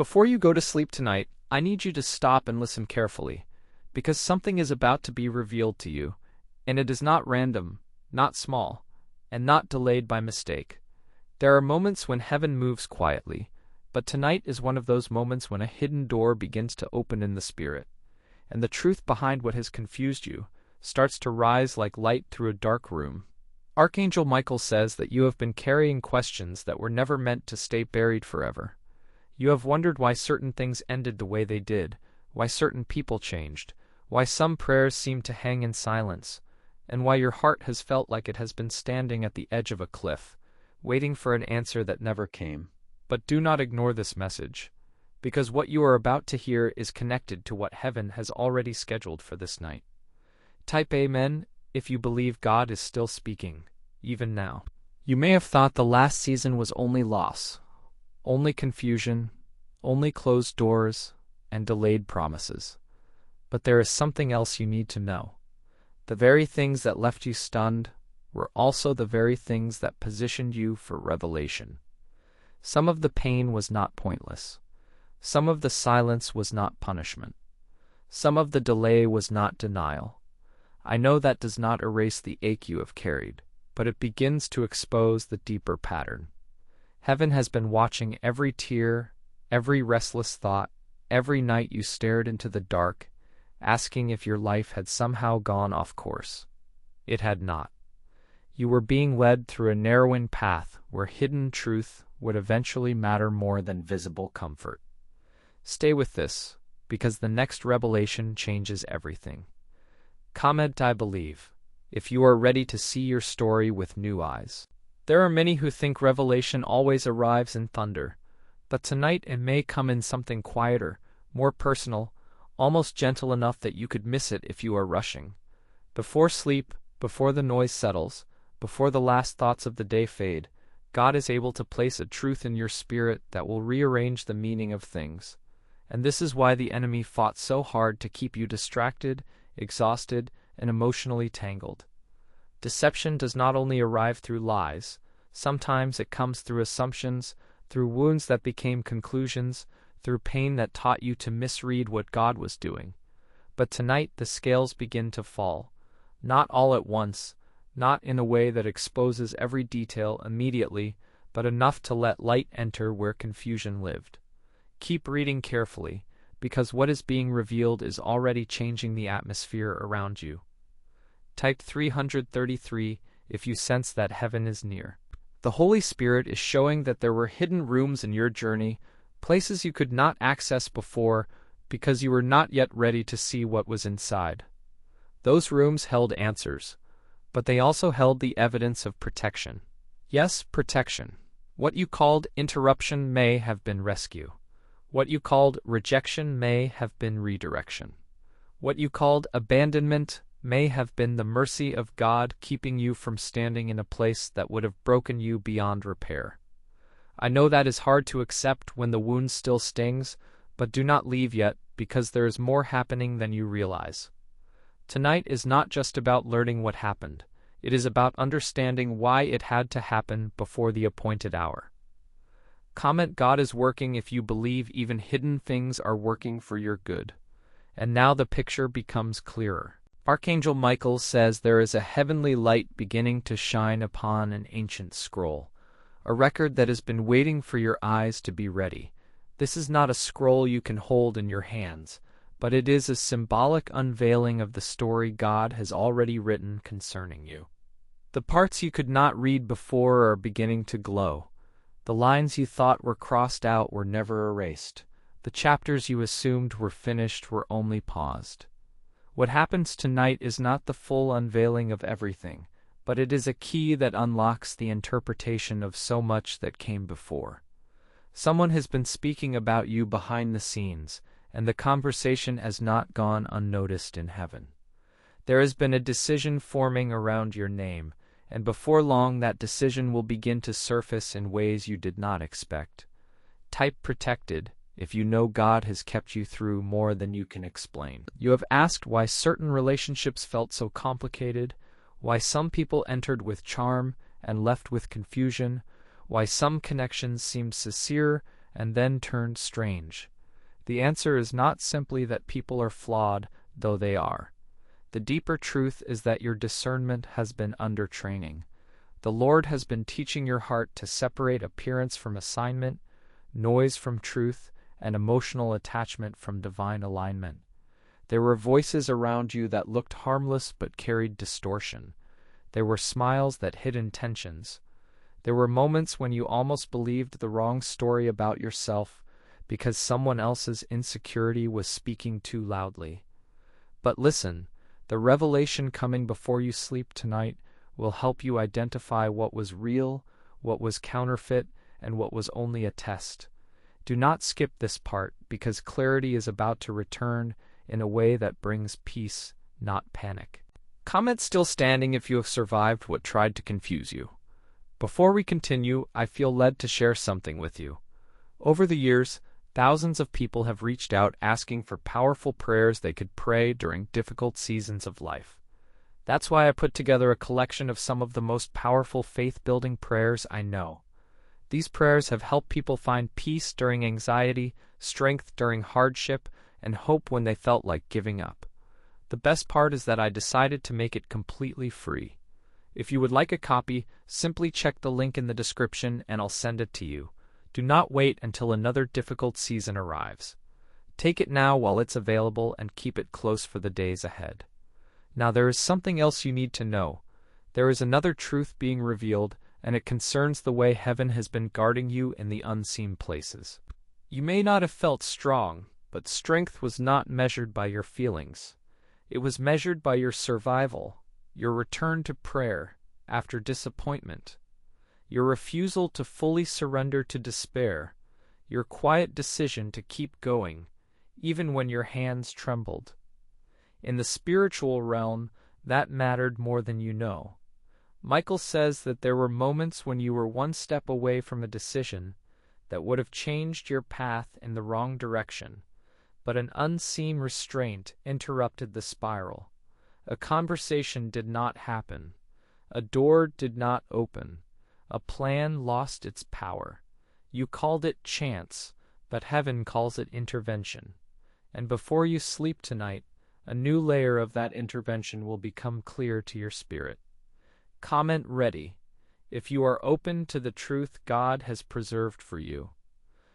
Before you go to sleep tonight, I need you to stop and listen carefully, because something is about to be revealed to you, and it is not random, not small, and not delayed by mistake. There are moments when heaven moves quietly, but tonight is one of those moments when a hidden door begins to open in the spirit, and the truth behind what has confused you starts to rise like light through a dark room. Archangel Michael says that you have been carrying questions that were never meant to stay buried forever. You have wondered why certain things ended the way they did, why certain people changed, why some prayers seem to hang in silence, and why your heart has felt like it has been standing at the edge of a cliff, waiting for an answer that never came. But do not ignore this message, because what you are about to hear is connected to what heaven has already scheduled for this night. Type Amen if you believe God is still speaking, even now. You may have thought the last season was only loss, only confusion, only closed doors, and delayed promises. But there is something else you need to know. The very things that left you stunned were also the very things that positioned you for revelation. Some of the pain was not pointless. Some of the silence was not punishment. Some of the delay was not denial. I know that does not erase the ache you have carried, but it begins to expose the deeper pattern. Heaven has been watching every tear, every restless thought, every night you stared into the dark, asking if your life had somehow gone off course. It had not. You were being led through a narrowing path where hidden truth would eventually matter more than visible comfort. Stay with this, because the next revelation changes everything. Comment I believe, if you are ready to see your story with new eyes. There are many who think revelation always arrives in thunder, but tonight it may come in something quieter, more personal, almost gentle enough that you could miss it if you are rushing. Before sleep, before the noise settles, before the last thoughts of the day fade, God is able to place a truth in your spirit that will rearrange the meaning of things. And this is why the enemy fought so hard to keep you distracted, exhausted, and emotionally tangled. Deception does not only arrive through lies. Sometimes it comes through assumptions, through wounds that became conclusions, through pain that taught you to misread what God was doing. But tonight the scales begin to fall. Not all at once, not in a way that exposes every detail immediately, but enough to let light enter where confusion lived. Keep reading carefully, because what is being revealed is already changing the atmosphere around you. Type 333 if you sense that heaven is near. The Holy Spirit is showing that there were hidden rooms in your journey, places you could not access before because you were not yet ready to see what was inside. Those rooms held answers, but they also held the evidence of protection. Yes, protection. What you called interruption may have been rescue. What you called rejection may have been redirection. What you called abandonment may have been the mercy of God keeping you from standing in a place that would have broken you beyond repair. I know that is hard to accept when the wound still stings, but do not leave yet, because there is more happening than you realize. Tonight is not just about learning what happened. It is about understanding why it had to happen before the appointed hour. Comment God is working if you believe even hidden things are working for your good. And now the picture becomes clearer. Archangel Michael says there is a heavenly light beginning to shine upon an ancient scroll, a record that has been waiting for your eyes to be ready. This is not a scroll you can hold in your hands, but it is a symbolic unveiling of the story God has already written concerning you. The parts you could not read before are beginning to glow. The lines you thought were crossed out were never erased. The chapters you assumed were finished were only paused. What happens tonight is not the full unveiling of everything, but it is a key that unlocks the interpretation of so much that came before. Someone has been speaking about you behind the scenes, and the conversation has not gone unnoticed in heaven. There has been a decision forming around your name, and before long that decision will begin to surface in ways you did not expect. Type protected if you know God has kept you through more than you can explain. You have asked why certain relationships felt so complicated, why some people entered with charm and left with confusion, why some connections seemed sincere and then turned strange. The answer is not simply that people are flawed, though they are. The deeper truth is that your discernment has been under training. The Lord has been teaching your heart to separate appearance from assignment, noise from truth, and emotional attachment from divine alignment. There were voices around you that looked harmless but carried distortion. There were smiles that hid intentions. There were moments when you almost believed the wrong story about yourself because someone else's insecurity was speaking too loudly. But listen, the revelation coming before you sleep tonight will help you identify what was real, what was counterfeit, and what was only a test. Do not skip this part, because clarity is about to return in a way that brings peace, not panic. Comment still standing if you have survived what tried to confuse you. Before we continue, I feel led to share something with you. Over the years, thousands of people have reached out asking for powerful prayers they could pray during difficult seasons of life. That's why I put together a collection of some of the most powerful faith-building prayers I know. These prayers have helped people find peace during anxiety, strength during hardship, and hope when they felt like giving up. The best part is that I decided to make it completely free. If you would like a copy, simply check the link in the description and I'll send it to you. Do not wait until another difficult season arrives. Take it now while it's available and keep it close for the days ahead. Now there is something else you need to know. There is another truth being revealed, and it concerns the way heaven has been guarding you in the unseen places. You may not have felt strong, but strength was not measured by your feelings. It was measured by your survival, your return to prayer after disappointment, your refusal to fully surrender to despair, your quiet decision to keep going, even when your hands trembled. In the spiritual realm, that mattered more than you know. Michael says that there were moments when you were one step away from a decision that would have changed your path in the wrong direction, but an unseen restraint interrupted the spiral. A conversation did not happen. A door did not open. A plan lost its power. You called it chance, but heaven calls it intervention. And before you sleep tonight, a new layer of that intervention will become clear to your spirit. Comment ready if you are open to the truth God has preserved for you.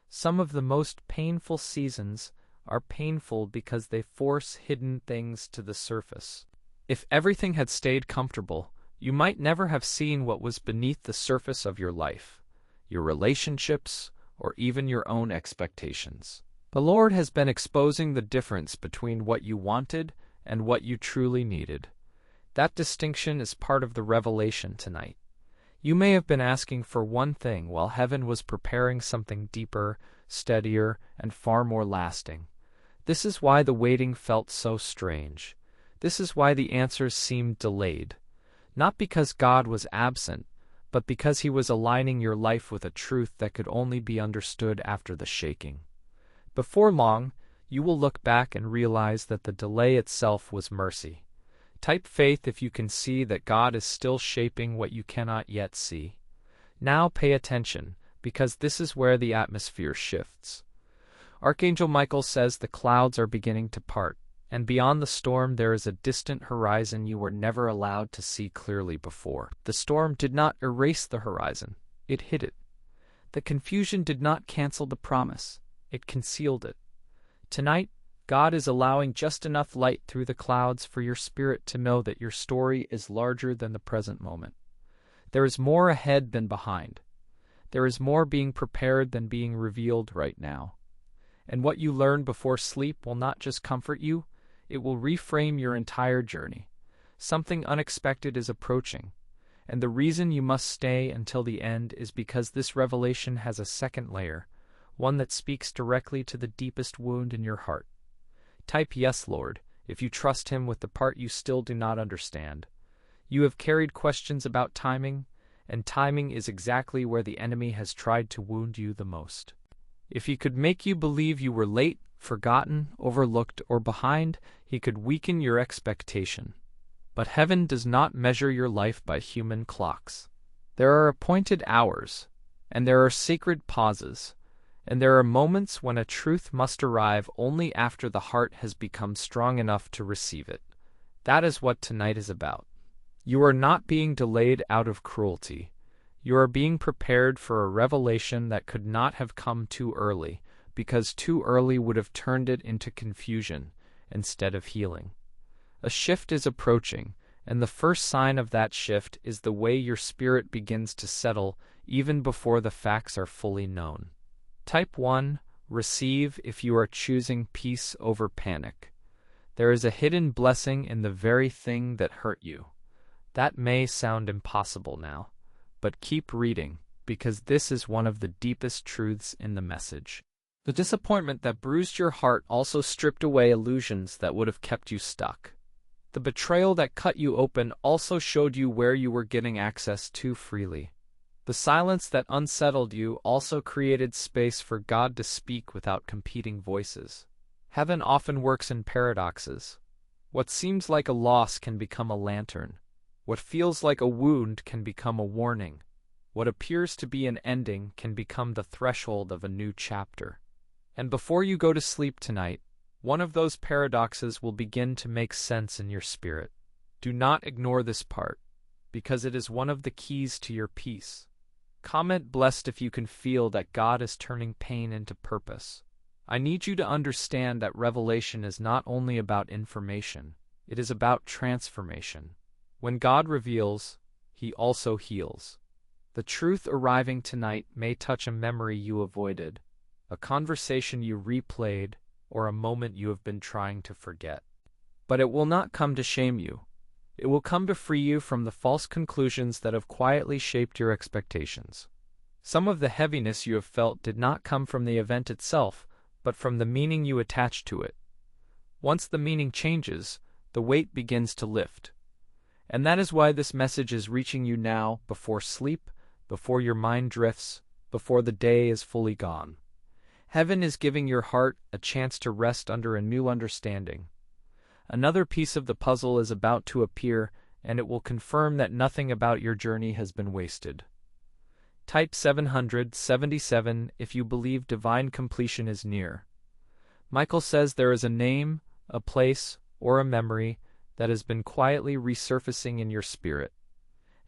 Some of the most painful seasons are painful because they force hidden things to the surface. If everything had stayed comfortable, you might never have seen what was beneath the surface of your life, your relationships, or even your own expectations. The Lord has been exposing the difference between what you wanted and what you truly needed. That distinction is part of the revelation tonight. You may have been asking for one thing while heaven was preparing something deeper, steadier, and far more lasting. This is why the waiting felt so strange. This is why the answers seemed delayed. Not because God was absent, but because He was aligning your life with a truth that could only be understood after the shaking. Before long, you will look back and realize that the delay itself was mercy. Type faith if you can see that God is still shaping what you cannot yet see. Now pay attention, because this is where the atmosphere shifts. Archangel Michael says the clouds are beginning to part, and beyond the storm there is a distant horizon you were never allowed to see clearly before. The storm did not erase the horizon, it hid it. The confusion did not cancel the promise, it concealed it. Tonight, God is allowing just enough light through the clouds for your spirit to know that your story is larger than the present moment. There is more ahead than behind. There is more being prepared than being revealed right now. And what you learn before sleep will not just comfort you, it will reframe your entire journey. Something unexpected is approaching, and the reason you must stay until the end is because this revelation has a second layer, one that speaks directly to the deepest wound in your heart. Type yes, Lord, if you trust Him with the part you still do not understand. You have carried questions about timing, and timing is exactly where the enemy has tried to wound you the most. If he could make you believe you were late, forgotten, overlooked, or behind, he could weaken your expectation. But heaven does not measure your life by human clocks. There are appointed hours, and there are sacred pauses, And there are moments when a truth must arrive only after the heart has become strong enough to receive it. That is what tonight is about. You are not being delayed out of cruelty. You are being prepared for a revelation that could not have come too early, because too early would have turned it into confusion instead of healing. A shift is approaching, and the first sign of that shift is the way your spirit begins to settle even before the facts are fully known. Type 1. Receive if you are choosing peace over panic. There is a hidden blessing in the very thing that hurt you. That may sound impossible now, but keep reading, because this is one of the deepest truths in the message. The disappointment that bruised your heart also stripped away illusions that would have kept you stuck. The betrayal that cut you open also showed you where you were getting access too freely. The silence that unsettled you also created space for God to speak without competing voices. Heaven often works in paradoxes. What seems like a loss can become a lantern. What feels like a wound can become a warning. What appears to be an ending can become the threshold of a new chapter. And before you go to sleep tonight, one of those paradoxes will begin to make sense in your spirit. Do not ignore this part, because it is one of the keys to your peace. Comment blessed if you can feel that God is turning pain into purpose. I need you to understand that revelation is not only about information, it is about transformation. When God reveals, He also heals. The truth arriving tonight may touch a memory you avoided, a conversation you replayed, or a moment you have been trying to forget. But it will not come to shame you. It will come to free you from the false conclusions that have quietly shaped your expectations. Some of the heaviness you have felt did not come from the event itself, but from the meaning you attached to it. Once the meaning changes, the weight begins to lift. And that is why this message is reaching you now, before sleep, before your mind drifts, before the day is fully gone. Heaven is giving your heart a chance to rest under a new understanding. Another piece of the puzzle is about to appear, and it will confirm that nothing about your journey has been wasted. Type 777 if you believe divine completion is near. Michael says there is a name, a place, or a memory that has been quietly resurfacing in your spirit,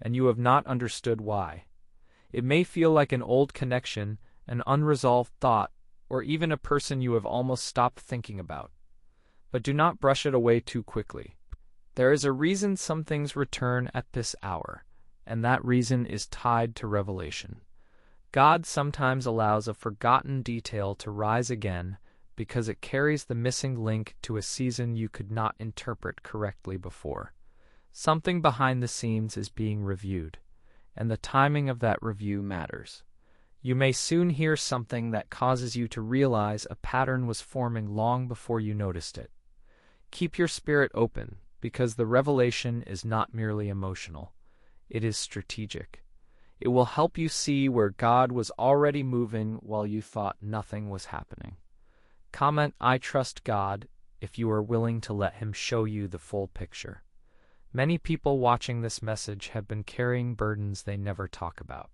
and you have not understood why. It may feel like an old connection, an unresolved thought, or even a person you have almost stopped thinking about. But do not brush it away too quickly. There is a reason some things return at this hour, and that reason is tied to revelation. God sometimes allows a forgotten detail to rise again because it carries the missing link to a season you could not interpret correctly before. Something behind the scenes is being reviewed, and the timing of that review matters. You may soon hear something that causes you to realize a pattern was forming long before you noticed it. Keep your spirit open, because the revelation is not merely emotional. It is strategic. It will help you see where God was already moving while you thought nothing was happening. Comment, "I trust God," if you are willing to let Him show you the full picture. Many people watching this message have been carrying burdens they never talk about.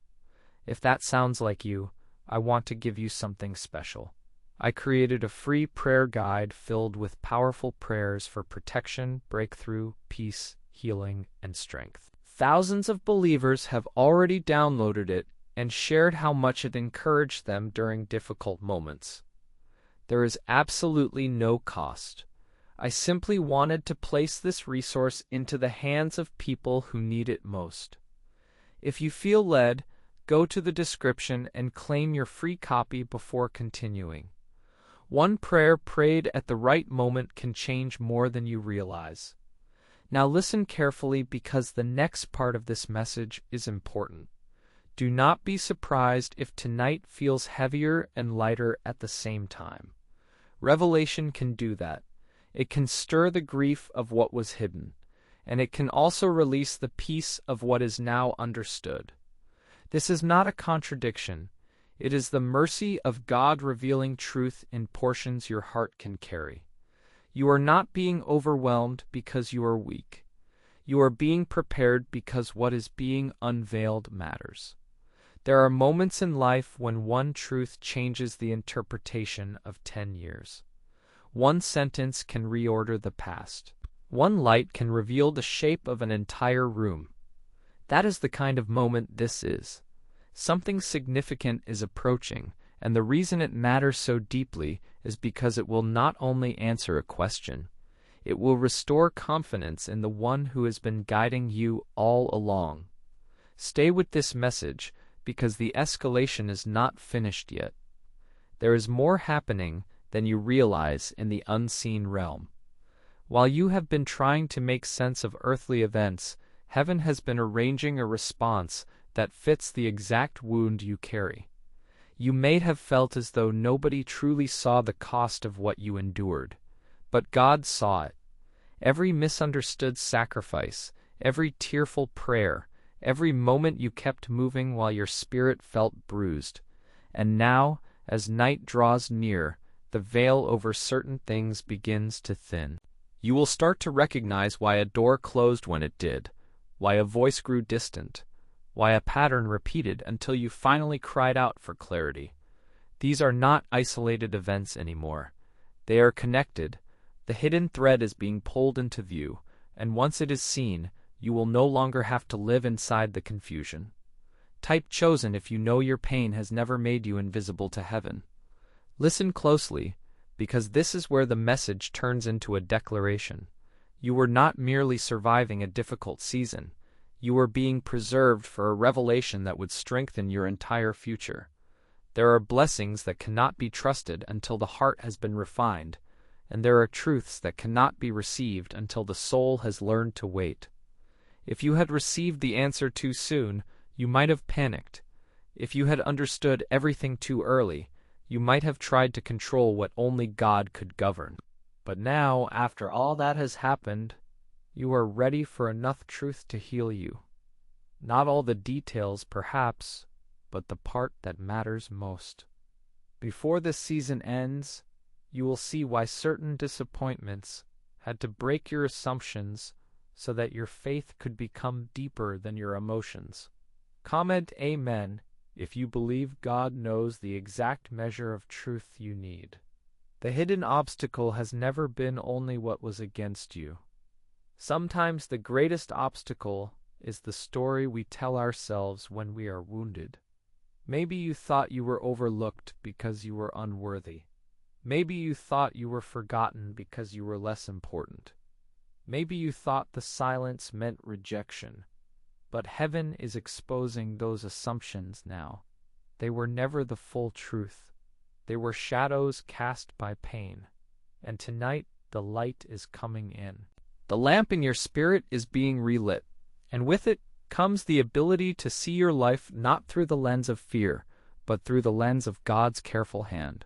If that sounds like you, I want to give you something special. I created a free prayer guide filled with powerful prayers for protection, breakthrough, peace, healing, and strength. Thousands of believers have already downloaded it and shared how much it encouraged them during difficult moments. There is absolutely no cost. I simply wanted to place this resource into the hands of people who need it most. If you feel led, go to the description and claim your free copy before continuing. One prayer prayed at the right moment can change more than you realize. Now listen carefully, because the next part of this message is important. Do not be surprised if tonight feels heavier and lighter at the same time. Revelation can do that. It can stir the grief of what was hidden, and it can also release the peace of what is now understood. This is not a contradiction. It is the mercy of God revealing truth in portions your heart can carry. You are not being overwhelmed because you are weak. You are being prepared because what is being unveiled matters. There are moments in life when one truth changes the interpretation of 10 years. One sentence can reorder the past. One light can reveal the shape of an entire room. That is the kind of moment this is. Something significant is approaching, and the reason it matters so deeply is because it will not only answer a question, it will restore confidence in the one who has been guiding you all along. Stay with this message, because the escalation is not finished yet. There is more happening than you realize in the unseen realm. While you have been trying to make sense of earthly events, heaven has been arranging a response that fits the exact wound you carry. You may have felt as though nobody truly saw the cost of what you endured, but God saw it. Every misunderstood sacrifice, every tearful prayer, every moment you kept moving while your spirit felt bruised. And now, as night draws near, the veil over certain things begins to thin. You will start to recognize why a door closed when it did, why a voice grew distant, why a pattern repeated until you finally cried out for clarity. These are not isolated events anymore. They are connected. The hidden thread is being pulled into view, and once it is seen, you will no longer have to live inside the confusion. Type chosen if you know your pain has never made you invisible to heaven. Listen closely, because this is where the message turns into a declaration. You were not merely surviving a difficult season. You were being preserved for a revelation that would strengthen your entire future. There are blessings that cannot be trusted until the heart has been refined, and there are truths that cannot be received until the soul has learned to wait. If you had received the answer too soon, you might have panicked. If you had understood everything too early, you might have tried to control what only God could govern. But now, after all that has happened, you are ready for enough truth to heal you. Not all the details, perhaps, but the part that matters most. Before this season ends, you will see why certain disappointments had to break your assumptions so that your faith could become deeper than your emotions. Comment Amen if you believe God knows the exact measure of truth you need. The hidden obstacle has never been only what was against you. Sometimes the greatest obstacle is the story we tell ourselves when we are wounded. Maybe you thought you were overlooked because you were unworthy. Maybe you thought you were forgotten because you were less important. Maybe you thought the silence meant rejection. But heaven is exposing those assumptions now. They were never the full truth. They were shadows cast by pain. And tonight the light is coming in. The lamp in your spirit is being relit, and with it comes the ability to see your life not through the lens of fear, but through the lens of God's careful hand.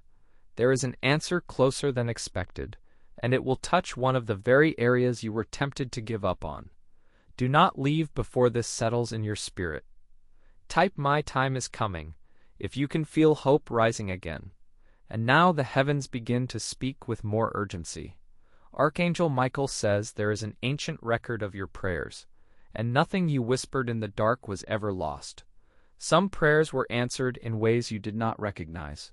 There is an answer closer than expected, and it will touch one of the very areas you were tempted to give up on. Do not leave before this settles in your spirit. Type "My time is coming" if you can feel hope rising again. And now the heavens begin to speak with more urgency. Archangel Michael says there is an ancient record of your prayers, and nothing you whispered in the dark was ever lost. Some prayers were answered in ways you did not recognize.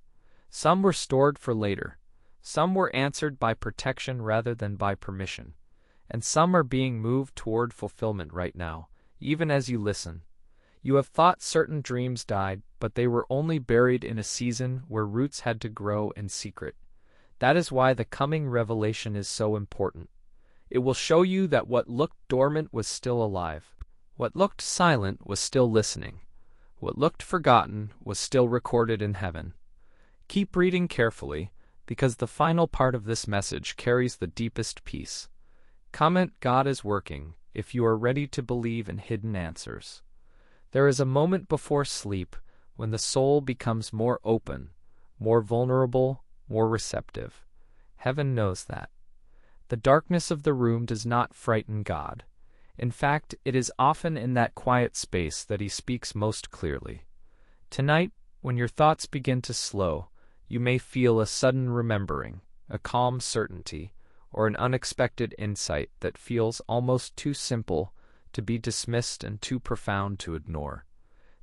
Some were stored for later. Some were answered by protection rather than by permission. And some are being moved toward fulfillment right now, even as you listen. You have thought certain dreams died, but they were only buried in a season where roots had to grow in secret. That is why the coming revelation is so important. It will show you that what looked dormant was still alive. What looked silent was still listening. What looked forgotten was still recorded in heaven. Keep reading carefully, because the final part of this message carries the deepest peace. Comment "God is working" if you are ready to believe in hidden answers. There is a moment before sleep when the soul becomes more open, more vulnerable, more receptive. Heaven knows that. The darkness of the room does not frighten God. In fact, it is often in that quiet space that He speaks most clearly. Tonight, when your thoughts begin to slow, you may feel a sudden remembering, a calm certainty, or an unexpected insight that feels almost too simple to be dismissed and too profound to ignore.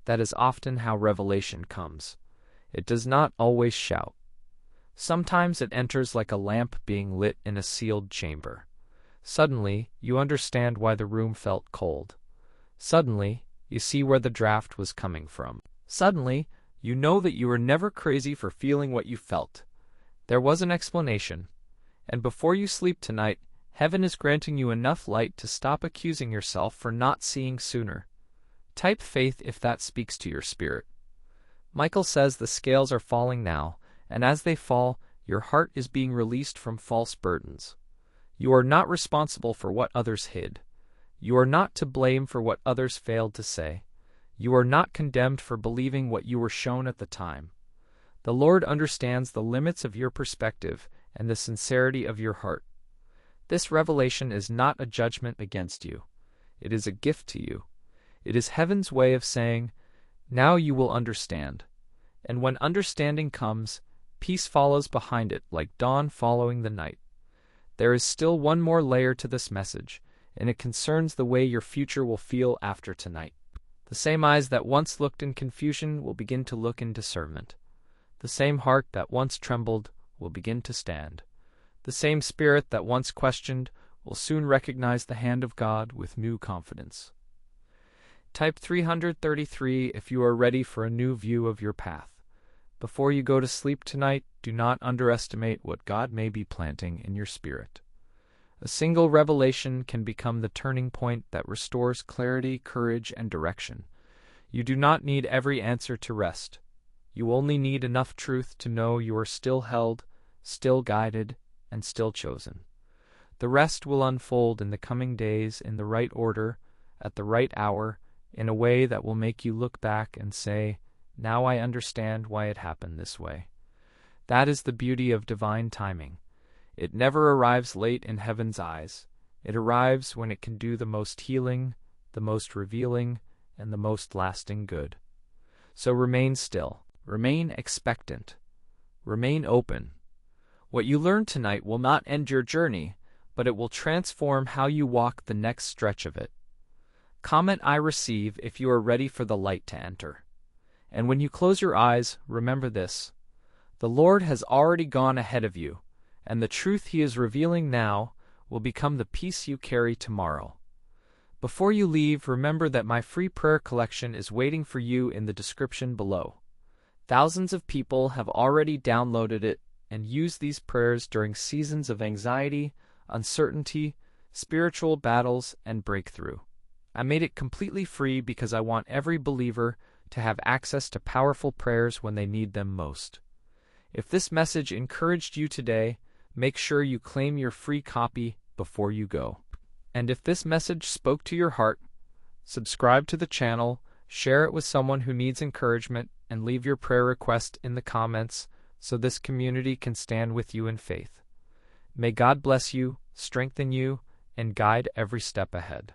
That is often how revelation comes. It does not always shout. Sometimes it enters like a lamp being lit in a sealed chamber. Suddenly, you understand why the room felt cold. Suddenly, you see where the draft was coming from. Suddenly, you know that you were never crazy for feeling what you felt. There was an explanation. And before you sleep tonight, heaven is granting you enough light to stop accusing yourself for not seeing sooner. Type faith if that speaks to your spirit. Michael says the scales are falling now, and as they fall, your heart is being released from false burdens. You are not responsible for what others hid. You are not to blame for what others failed to say. You are not condemned for believing what you were shown at the time. The Lord understands the limits of your perspective and the sincerity of your heart. This revelation is not a judgment against you. It is a gift to you. It is heaven's way of saying, now you will understand. And when understanding comes, peace follows behind it like dawn following the night. There is still one more layer to this message, and it concerns the way your future will feel after tonight. The same eyes that once looked in confusion will begin to look in discernment. The same heart that once trembled will begin to stand. The same spirit that once questioned will soon recognize the hand of God with new confidence. Type 333 if you are ready for a new view of your path. Before you go to sleep tonight, do not underestimate what God may be planting in your spirit. A single revelation can become the turning point that restores clarity, courage, and direction. You do not need every answer to rest. You only need enough truth to know you are still held, still guided, and still chosen. The rest will unfold in the coming days in the right order, at the right hour, in a way that will make you look back and say, now I understand why it happened this way. That is the beauty of divine timing. It never arrives late in heaven's eyes. It arrives when it can do the most healing, the most revealing, and the most lasting good. So remain still. Remain expectant. Remain open. What you learn tonight will not end your journey, but it will transform how you walk the next stretch of it. Comment I receive if you are ready for the light to enter. And when you close your eyes, remember this. The Lord has already gone ahead of you, and the truth He is revealing now will become the peace you carry tomorrow. Before you leave, remember that my free prayer collection is waiting for you in the description below. Thousands of people have already downloaded it and used these prayers during seasons of anxiety, uncertainty, spiritual battles, and breakthrough. I made it completely free because I want every believer to have access to powerful prayers when they need them most. If this message encouraged you today, make sure you claim your free copy before you go. And if this message spoke to your heart, subscribe to the channel, share it with someone who needs encouragement, and leave your prayer request in the comments so this community can stand with you in faith. May God bless you, strengthen you, and guide every step ahead.